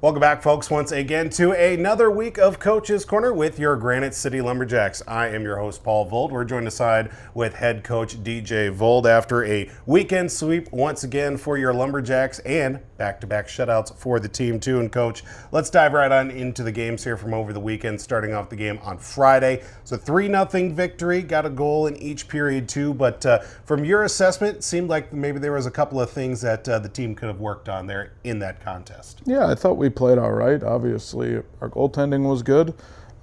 Welcome back, folks, once again to another week of Coach's Corner with your Granite City Lumberjacks. I am your host, Paul Vold. We're joined aside with head coach DJ Vold after a weekend sweep once again for your Lumberjacks and back-to-back shutouts for the team, too. And, Coach, let's dive right on into the games here from over the weekend, starting off the game on Friday. So 3-0 victory, got a goal in each period, too. But from your assessment, it seemed like maybe there was a couple of things that the team could have worked on there in that contest. Yeah, I thought we played all right. Obviously, our goaltending was good.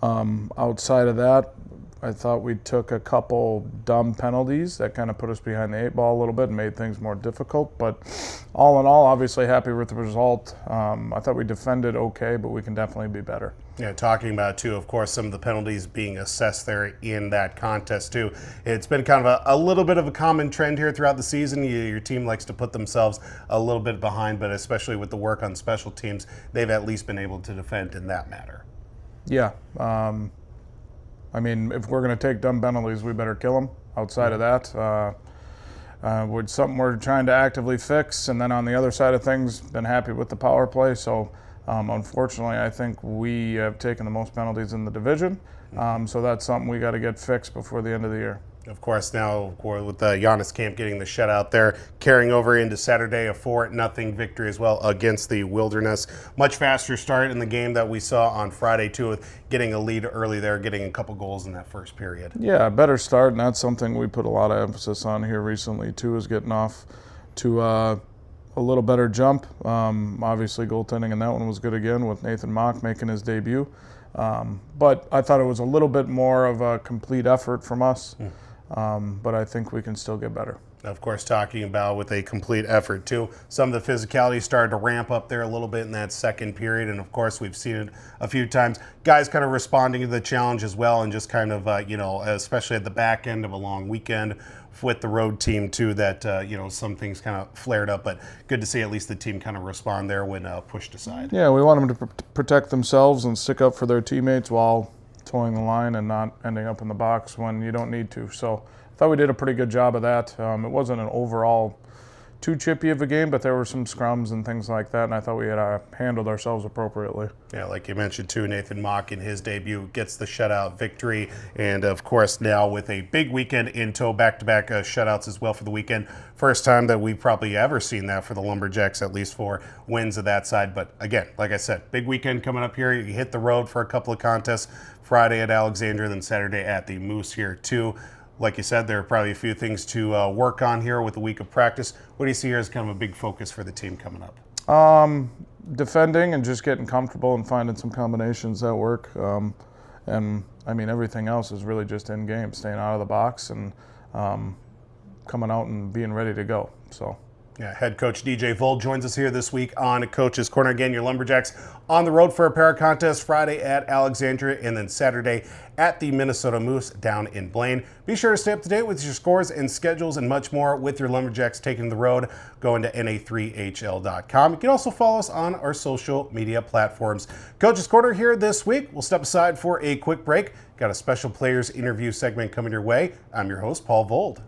Outside of that, I thought we took a couple dumb penalties that kind of put us behind the eight ball a little bit and made things more difficult. But all in all, obviously happy with the result. I thought we defended okay, but we can definitely be better. Yeah, talking about, too, of course, some of the penalties being assessed there in that contest, too. It's been kind of a little bit of a common trend here throughout the season. Your team likes to put themselves a little bit behind, but especially with the work on special teams, they've at least been able to defend in that matter. Yeah. I mean, if we're going to take dumb penalties, we better kill them. Outside of that, with something we're trying to actively fix. And then on the other side of things, been happy with the power play. So unfortunately, I think we have taken the most penalties in the division. So that's something we got to get fixed before the end of the year. Of course, now with Giannis Camp getting the shutout there, carrying over into Saturday, a 4-0 victory as well against the Wilderness. Much faster start in the game that we saw on Friday, too, with getting a lead early there, getting a couple goals in that first period. Yeah, a better start, and that's something we put a lot of emphasis on here recently, too, is getting off to a little better jump. Obviously, goaltending in that one was good again with Nathan Mock making his debut. But I thought it was a little bit more of a complete effort from us. But I think we can still get better. Of course, talking about with a complete effort, too. Some of the physicality started to ramp up there a little bit in that second period. And, of course, we've seen it a few times. Guys kind of responding to the challenge as well and just kind of, especially at the back end of a long weekend with the road team, too, that, some things kind of flared up. But good to see at least the team kind of respond there when pushed aside. Yeah, we want them to protect themselves and stick up for their teammates while towing the line and not ending up in the box when you don't need to. So I thought we did a pretty good job of that. It wasn't an overall too chippy of a game, but there were some scrums and things like that, and I thought we had handled ourselves appropriately. Yeah, like you mentioned too, Nathan Mock in his debut gets the shutout victory, and of course now with a big weekend in tow, back-to-back shutouts as well for the weekend. First time that we've probably ever seen that for the Lumberjacks, at least for wins of that side. But again, like I said, big weekend coming up here. You hit the road for a couple of contests, Friday at Alexandria, then Saturday at the Moose here too. Like you said, there are probably a few things to work on here with a week of practice. What do you see here as kind of a big focus for the team coming up? Defending and just getting comfortable and finding some combinations that work. And I mean, everything else is really just in game, staying out of the box and coming out and being ready to go. So. Yeah, head coach DJ Vold joins us here this week on Coach's Corner. Again, your Lumberjacks on the road for a para contest Friday at Alexandria and then Saturday at the Minnesota Moose down in Blaine. Be sure to stay up to date with your scores and schedules and much more with your Lumberjacks taking the road. Going to na3hl.com. You can also follow us on our social media platforms. Coach's Corner here this week. We'll step aside for a quick break. Got a special players interview segment coming your way. I'm your host, Paul Vold.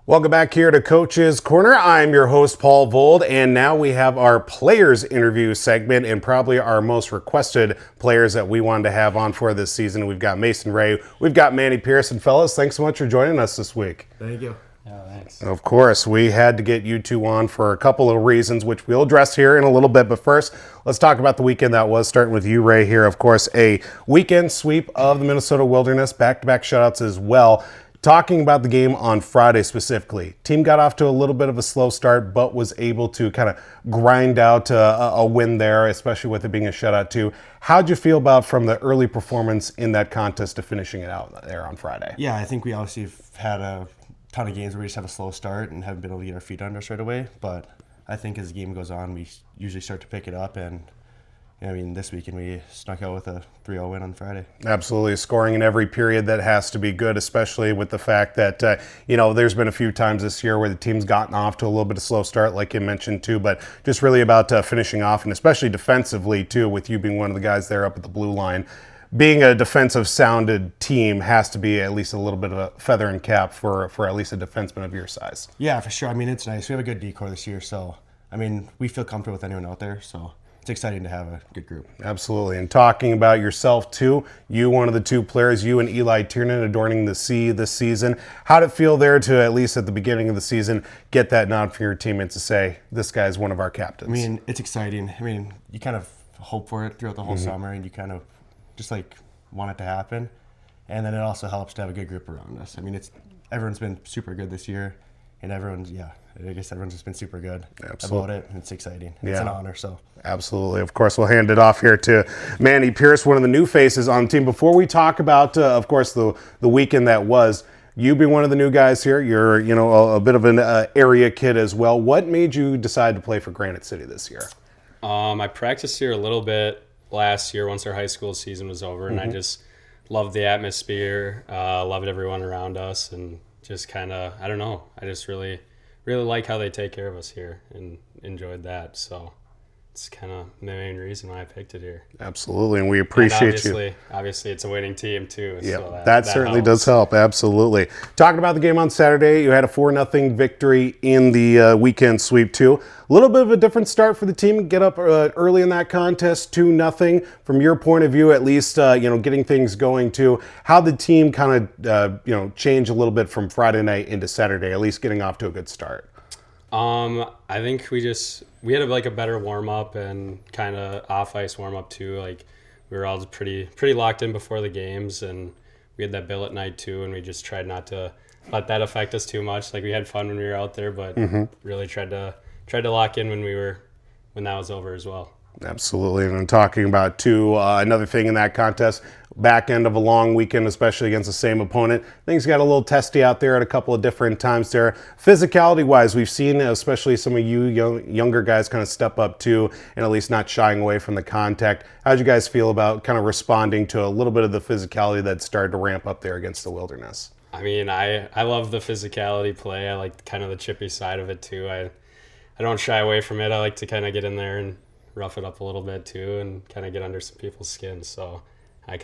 Welcome back here to Coach's Corner. I'm your host, Paul Vold, and now we have our players interview segment and probably our most requested players that we wanted to have on for this season. We've got Mason Ray, we've got Manny Pearce, and fellas, thanks so much for joining us this week. Thank you. Yeah, thanks. Of course, we had to get you two on for a couple of reasons, which we'll address here in a little bit. But first, let's talk about the weekend that was, starting with you, Ray, here. Of course, a weekend sweep of the Minnesota Wilderness, back-to-back shutouts as well. Talking about the game on Friday specifically, team got off to a little bit of a slow start, but was able to kind of grind out a win there, especially with it being a shutout too. How'd you feel about from the early performance in that contest to finishing it out there on Friday? Yeah, I think we obviously had a ton of games where we just have a slow start and haven't been able to get our feet under us right away. But I think as the game goes on, we usually start to pick it up and I mean, this weekend we snuck out with a 3-0 win on Friday. Absolutely. Scoring in every period, that has to be good, especially with the fact that, there's been a few times this year where the team's gotten off to a little bit of slow start, like you mentioned, too, but just really about finishing off, and especially defensively, too, with you being one of the guys there up at the blue line. Being a defensive-sounded team has to be at least a little bit of a feather in cap for at least a defenseman of your size. Yeah, for sure. I mean, it's nice. We have a good decor this year, so, I mean, we feel comfortable with anyone out there, so it's exciting to have a good group. Absolutely. And talking about yourself, too, you, one of the two players, you and Eli Tiernan adorning the C this season. How did it feel there to, at least at the beginning of the season, get that nod from your teammates to say, this guy's one of our captains? I mean, it's exciting. I mean, you kind of hope for it throughout the whole summer, and you kind of just, want it to happen. And then it also helps to have a good group around us. I mean, everyone's been super good this year, and everyone's just been super good about it. It's exciting. It's an honor, so. Absolutely. Of course, we'll hand it off here to Manny Pearce, one of the new faces on the team. Before we talk about, of course, the weekend that was, you being one of the new guys here, you're, a bit of an area kid as well. What made you decide to play for Granite City this year? I practiced here a little bit last year once our high school season was over, and I just loved the atmosphere, loved everyone around us, and just kind of, I don't know, I just really like how they take care of us here and enjoyed that. So it's kind of the main reason why I picked it here. Absolutely, and we appreciate you. Obviously, it's a winning team too. Yeah, so that certainly does help. Absolutely. Talking about the game on Saturday, you had a 4-0 victory in the weekend sweep too. A little bit of a different start for the team. Get up early in that contest, 2-0. From your point of view, at least, getting things going too. How the team kind of, change a little bit from Friday night into Saturday, at least getting off to a good start. I think we had a better warm up and kind of off ice warm up too. We were all pretty locked in before the games, and we had that billet night too, and we just tried not to let that affect us too much. We had fun when we were out there, but really tried to lock in when that was over as well. Absolutely. And I'm talking about, too, another thing in that contest, back end of a long weekend, especially against the same opponent. Things got a little testy out there at a couple of different times there. Physicality-wise, we've seen especially some of you younger guys kind of step up, too, and at least not shying away from the contact. How did you guys feel about kind of responding to a little bit of the physicality that started to ramp up there against the Wilderness? I mean, I love the physicality play. I like kind of the chippy side of it, too. I don't shy away from it. I like to kind of get in there and rough it up a little bit too, and kind of get under some people's skin. So I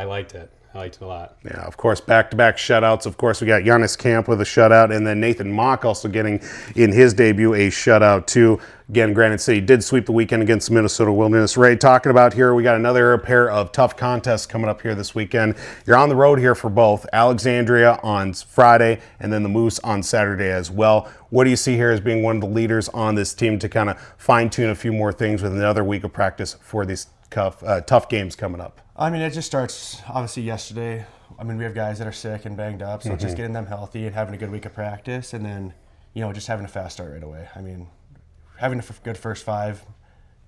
liked it. I liked it a lot. Yeah, of course, back-to-back shutouts. Of course, we got Giannis Camp with a shutout, and then Nathan Mock also getting in his debut a shutout too. Again, Granite City did sweep the weekend against the Minnesota Wilderness. Ray, talking about here, we got another pair of tough contests coming up here this weekend. You're on the road here for both. Alexandria on Friday, and then the Moose on Saturday as well. What do you see here as being one of the leaders on this team to kind of fine-tune a few more things with another week of practice for these tough games coming up? I mean, it just starts, obviously, yesterday. I mean, we have guys that are sick and banged up, so just getting them healthy and having a good week of practice, and then, just having a fast start right away. I mean, having a good first 5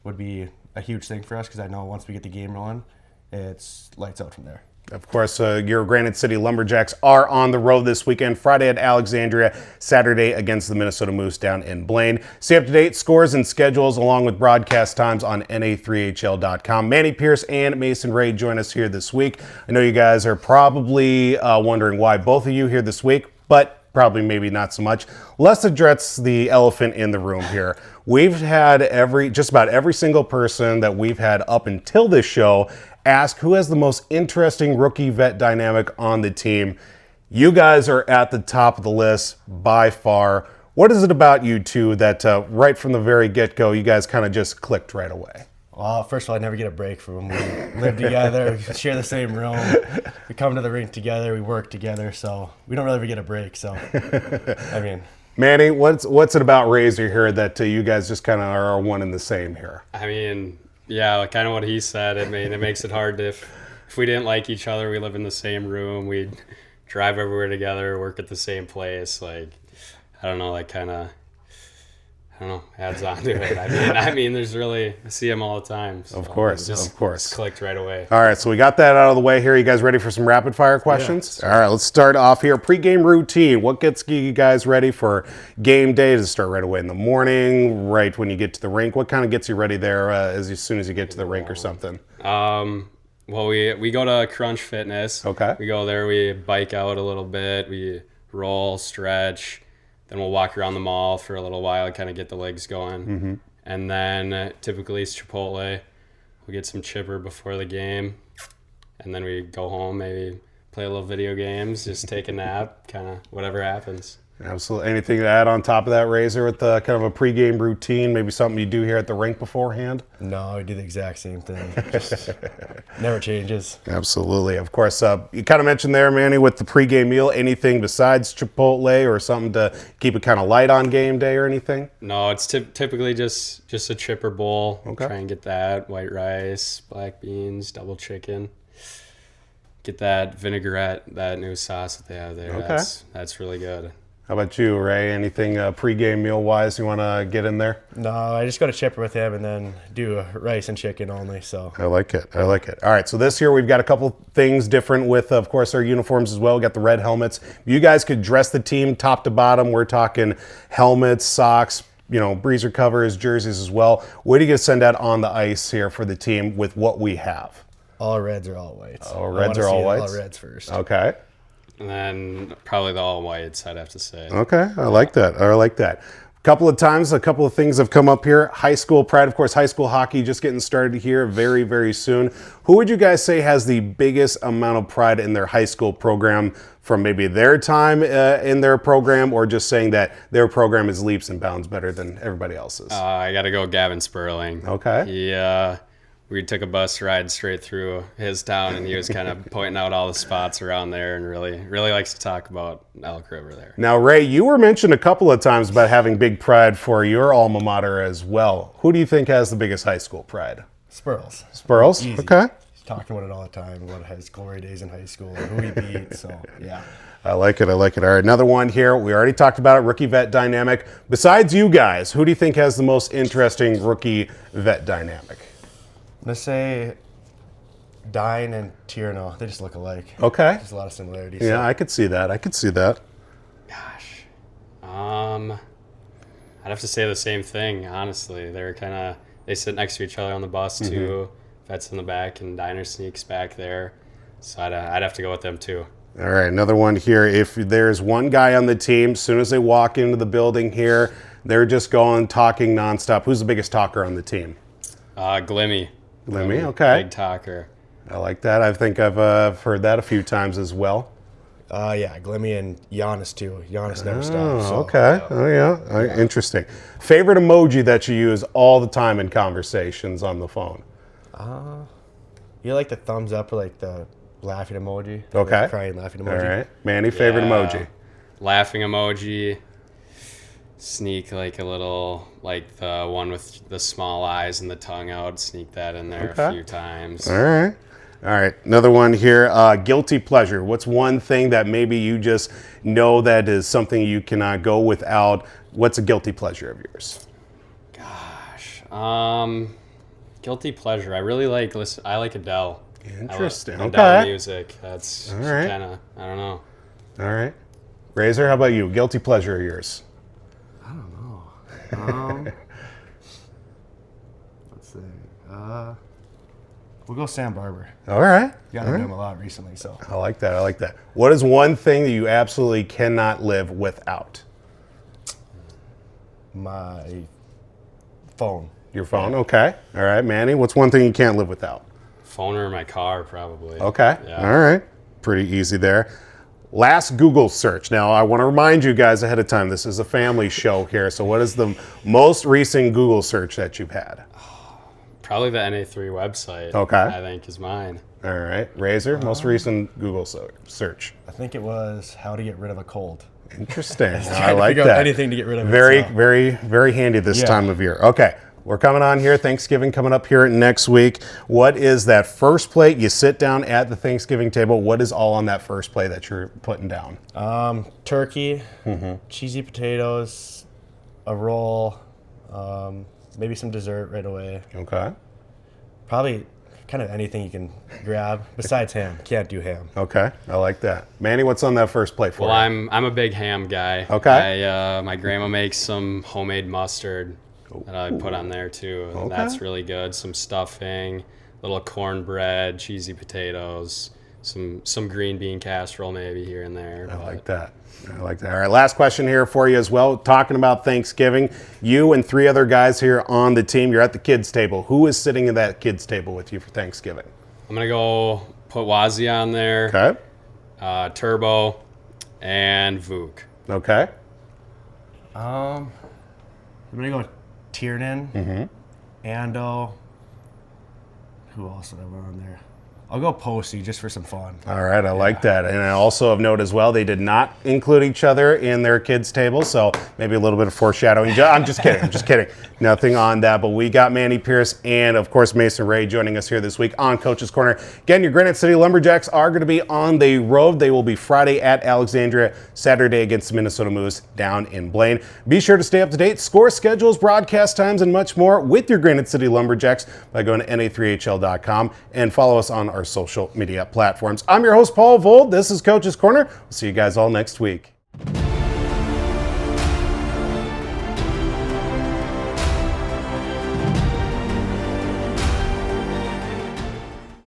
would be a huge thing for us, because I know once we get the game rolling, it's lights out from there. Of course, your Granite City Lumberjacks are on the road this weekend. Friday at Alexandria, Saturday against the Minnesota Moose down in Blaine. Stay up to date, scores and schedules, along with broadcast times on na3hl.com. Manny Pearce and Mason Ray join us here this week. I know you guys are probably wondering why both of you here this week, but probably maybe not so much. Let's address the elephant in the room here. We've had just about every single person that we've had up until this show ask who has the most interesting rookie vet dynamic on the team. You guys are at the top of the list by far. What is it about you two that right from the very get-go, you guys kind of just clicked right away? Well, first of all, I never get a break from them. We live together, we share the same room, we come to the rink together, we work together, so we don't really ever get a break. So, I mean, Manny, what's it about Razor here that you guys just kind of are one and the same here? I mean, yeah, kind of what he said. I mean, it makes it hard if we didn't like each other. We live in the same room. We'd drive everywhere together, work at the same place. I don't know, I don't know, adds on to it. I mean, there's really, I see them all the time. So Of course, it just of course. clicked right away. All right, so we got that out of the way here. You guys ready for some rapid fire questions? All right, let's start off here. Pre-game routine. What gets you guys ready for game day? Does it start right away in the morning, right when you get to the rink? What kind of gets you ready there as soon as you get to the rink or something? Well, we go to Crunch Fitness. Okay. We go there, we bike out a little bit, we roll, stretch, then we'll walk around the mall for a little while, kind of get the legs going. Mm-hmm. And then typically it's Chipotle. We get some chipper before the game. And then we go home, maybe play a little video games, just take a nap, kind of whatever happens. Absolutely. Anything to add on top of that, Razor, with kind of a pre-game routine, maybe something you do here at the rink beforehand? No, we do the exact same thing. Just never changes. Absolutely. Of course, you kind of mentioned there, Manny, with the pre-game meal, anything besides Chipotle or something to keep it kind of light on game day or anything? No, it's typically just a chipper bowl. Okay. Try and get that, white rice, black beans, double chicken. Get that vinaigrette, that new sauce that they have there. Okay. That's really good. How about you, Ray? Anything pre-game meal-wise you want to get in there? No, I just go to chipper with him and then do rice and chicken only. So I like it. I like it. All right, so this year we've got a couple things different with, of course, our uniforms as well. We got the red helmets. If you guys could dress the team top to bottom, we're talking helmets, socks, breezer covers, jerseys as well. What are you going to send out on the ice here for the team with what we have? all reds or all whites. Oh, reds or all whites? All reds first. Okay. And then probably the all whites, I'd have to say. Okay, I like that. I like that. A couple of things have come up here. High school pride, of course, high school hockey just getting started here very, very soon. Who would you guys say has the biggest amount of pride in their high school program from maybe their time in their program, or just saying that their program is leaps and bounds better than everybody else's? I got to go Gavin Sperling. Okay. We took a bus ride straight through his town, and he was kind of pointing out all the spots around there, and really likes to talk about Elk River there. Now, Ray, you were mentioned a couple of times about having big pride for your alma mater as well. Who do you think has the biggest high school pride? Spurls. Spurls? Easy. Okay. He's talking about it all the time, about his glory days in high school, and who he beat, so yeah. I like it. All right, another one here. We already talked about it, rookie vet dynamic. Besides you guys, who do you think has the most interesting rookie vet dynamic? Let's say Dine and Tierno, they just look alike. Okay. There's a lot of similarities. Yeah, so. I could see that. Gosh. I'd have to say the same thing, honestly. They sit next to each other on the bus too. Vets in the back and Diner sneaks back there. So I'd have to go with them too. All right, another one here. If there's one guy on the team, as soon as they walk into the building here, they're just going talking nonstop. Who's the biggest talker on the team? Glimmy. Glimmy, okay. Big talker. I like that. I think I've heard that a few times as well. Yeah, Glimmy and Giannis too. Giannis never stops. So, Okay. Oh, yeah. Interesting. Favorite emoji that you use all the time in conversations on the phone? You like the thumbs up or like the laughing emoji? Okay. The crying laughing emoji. All right. Manny, favorite emoji? Laughing emoji. Sneak like a little, like the one with the small eyes and the tongue out. Sneak that in there a few times. All right. Another one here. Guilty pleasure. What's one thing that maybe you just know that is something you cannot go without? What's a guilty pleasure of yours? Gosh. Guilty pleasure. I really like I like Adele. Interesting. Adele music. That's All right. kind of, I don't know. All right. Razor, how about you? Guilty pleasure of yours? Let's see. We'll go Sam Barber. All right. Got to know him a lot recently, so. I like that. What is one thing that you absolutely cannot live without? My phone. Your phone? Okay. All right, Manny, what's one thing you can't live without? Phone or my car, probably. Okay. Yeah. All right. Pretty easy there. Last Google search. Now, I want to remind you guys ahead of time, this is a family show here. So what is the most recent Google search that you've had? Probably the NA3 website. Okay. I think is mine. All right. Razor, most recent Google search. I think it was how to get rid of a cold. Interesting. I Trying to like figure out that. anything to get rid of it, Very, so. very, very handy this time of year. Okay. We're coming on here. Thanksgiving coming up here next week. What is that first plate? You sit down at the Thanksgiving table. What is all on that first plate that you're putting down? Turkey, cheesy potatoes, a roll, Maybe some dessert right away. Okay. Probably kind of anything you can grab besides ham. Can't do ham. Okay. I like that. Manny, what's on that first plate for Well, you? I'm a big ham guy. Okay. My grandma makes some homemade mustard that I put on there too. Okay. That's really good. Some stuffing, little cornbread, cheesy potatoes, some green bean casserole maybe here and there. I like that. I like that. All right, last question here for you as well. Talking about Thanksgiving, you and 3 other guys here on the team, you're at the kids' table. Who is sitting at that kids' table with you for Thanksgiving? I'm gonna go put Wazzy on there. Okay. Turbo, and Vuk. Okay. I'm gonna go Tiernan, Ando. Who else did I want on there? I'll go Posey just for some fun. All right, I like that. And I also of note as well, they did not include each other in their kids' table, so maybe a little bit of foreshadowing. I'm just kidding. I'm just kidding. Nothing on that, but we got Manny Pearce and, of course, Mason Ray joining us here this week on Coach's Corner. Again, your Granite City Lumberjacks are going to be on the road. They will be Friday at Alexandria, Saturday against the Minnesota Moose down in Blaine. Be sure to stay up to date, score schedules, broadcast times, and much more with your Granite City Lumberjacks by going to na3hl.com and follow us on our social media platforms. I'm your host, Paul Vold. This is Coach's Corner. We'll see you guys all next week.